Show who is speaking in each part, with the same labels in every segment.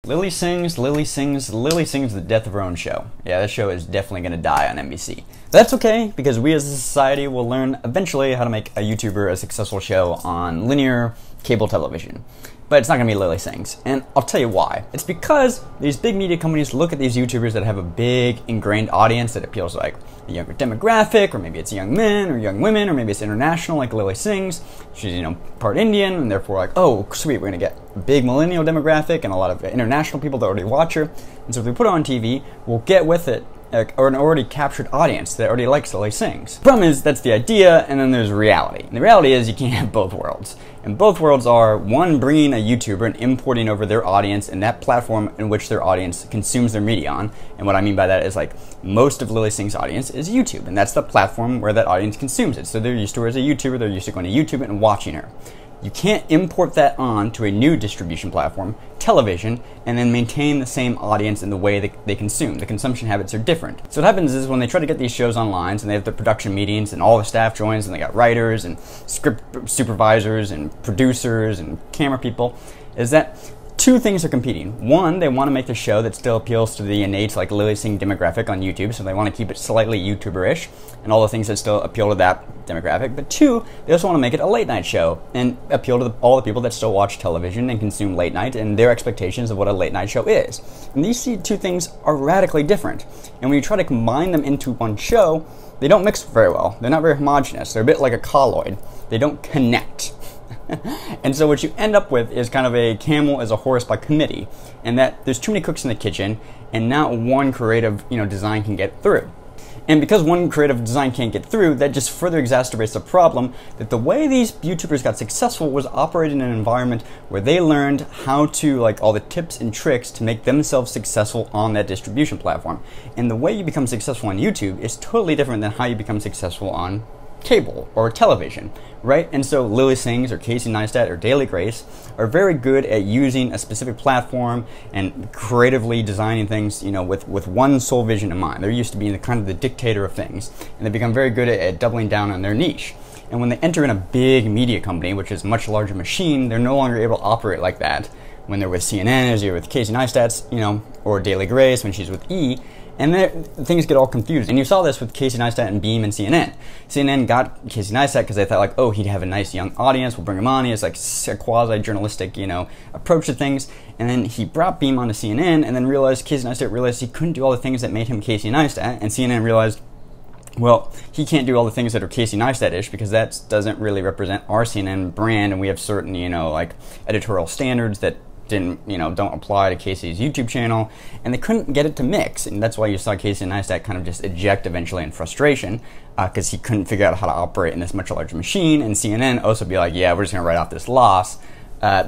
Speaker 1: Lilly sings, Lilly sings, Lilly sings the death of her own show. Yeah, that show is definitely going to die on NBC. But that's okay, because we as a society will learn eventually how to make a YouTuber a successful show on linear cable television. But it's not going to be Lilly Sings. And I'll tell you why. It's because these big media companies look at these YouTubers that have a big ingrained audience that appeals to like a younger demographic, or maybe it's young men or young women, or maybe it's international like Lilly Sings. She's, you know, part Indian, and therefore like, oh, sweet, we're going to get a big millennial demographic and a lot of international people that already watch her. And so if we put her on TV, we'll get with it or an already captured audience that already likes Lilly Sings. The problem is, that's the idea, and then there's reality. And the reality is you can't have both worlds. And both worlds are, one, bringing a YouTuber and importing over their audience and that platform in which their audience consumes their media on. And what I mean by that is like, most of Lilly Sings' audience is YouTube, and that's the platform where that audience consumes it. So they're used to her as a YouTuber, they're used to going to YouTube and watching her. You can't import that on to a new distribution platform, television, and then maintain the same audience in the way that they consume. The consumption habits are different. So what happens is when they try to get these shows online, and they have the production meetings, and all the staff joins, and they got writers, and script supervisors, and producers, and camera people, is that two things are competing. One, they want to make the show that still appeals to the innate, like Lilly Sing demographic on YouTube, so they want to keep it slightly YouTuber-ish, and all the things that still appeal to that demographic. But two, they also want to make it a late-night show, and appeal to all the people that still watch television and consume late night, and their expectations of what a late-night show is. And these two things are radically different. And when you try to combine them into one show, they don't mix very well. They're not very homogeneous. They're a bit like a colloid. They don't connect. And so what you end up with is kind of a camel is a horse by committee, and that there's too many cooks in the kitchen, and not one creative, design can get through. And because one creative design can't get through, that just further exacerbates the problem that the way these YouTubers got successful was operating in an environment where they learned how to, like, all the tips and tricks to make themselves successful on that distribution platform. And the way you become successful on YouTube is totally different than how you become successful on cable or television, right? And so Lilly Sings or Casey Neistat or Daily Grace are very good at using a specific platform and creatively designing things, with one sole vision in mind. They're used to being kind of the dictator of things, and they become very good at doubling down on their niche. And when they enter in a big media company, which is a much larger machine, they're no longer able to operate like that. When they're with CNN, as you're with Casey Neistat's, or Daily Grace when she's with E, and then things get all confused. And you saw this with Casey Neistat and Beam and CNN. CNN got Casey Neistat because they thought, like, oh, he'd have a nice young audience, we'll bring him on. He has like a quasi-journalistic, approach to things. And then he brought Beam onto CNN, and then realized, Casey Neistat realized he couldn't do all the things that made him Casey Neistat, and CNN realized, well, he can't do all the things that are Casey Neistat-ish because that doesn't really represent our CNN brand, and we have certain, like editorial standards that don't apply to Casey's YouTube channel, and they couldn't get it to mix, and that's why you saw Casey Neistat kind of just eject eventually in frustration, because he couldn't figure out how to operate in this much larger machine, and CNN also be like, yeah, we're just going to write off this loss,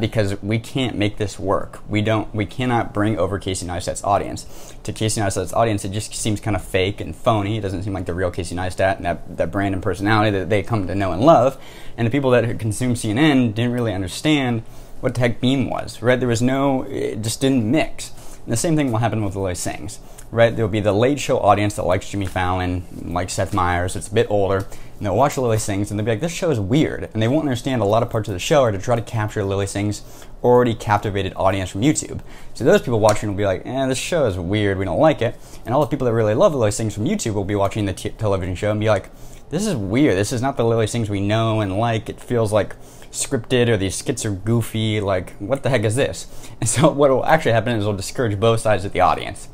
Speaker 1: because we can't make this work. We cannot bring over Casey Neistat's audience. To Casey Neistat's audience, it just seems kind of fake and phony. It doesn't seem like the real Casey Neistat and that brand and personality that they come to know and love, and the people that consume CNN didn't really understand what the heck Beam was, right? It just didn't mix. And the same thing will happen with Lilly Sings, right? There'll be the late show audience that likes Jimmy Fallon, likes Seth Meyers, it's a bit older, and they'll watch Lilly Sings and they'll be like, this show is weird. And they won't understand a lot of parts of the show are to try to capture Lilly Sings' already captivated audience from YouTube. So those people watching will be like, this show is weird, we don't like it. And all the people that really love Lilly Sings from YouTube will be watching the television show and be like, this is weird, this is not the Lilly Sings we know and like, it feels like scripted, or these skits are goofy, like, what the heck is this? And so what will actually happen is it'll discourage both sides of the audience,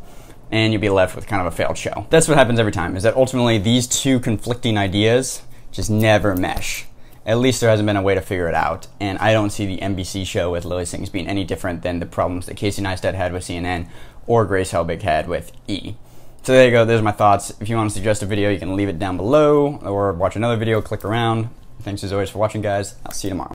Speaker 1: and you'll be left with kind of a failed show. That's what happens every time, is that ultimately these two conflicting ideas just never mesh. At least there hasn't been a way to figure it out, and I don't see the NBC show with Lilly Sings being any different than the problems that Casey Neistat had with CNN or Grace Helbig had with E! So there you go, those are my thoughts. If you want to suggest a video, you can leave it down below, or watch another video, click around. Thanks as always for watching, guys. I'll see you tomorrow.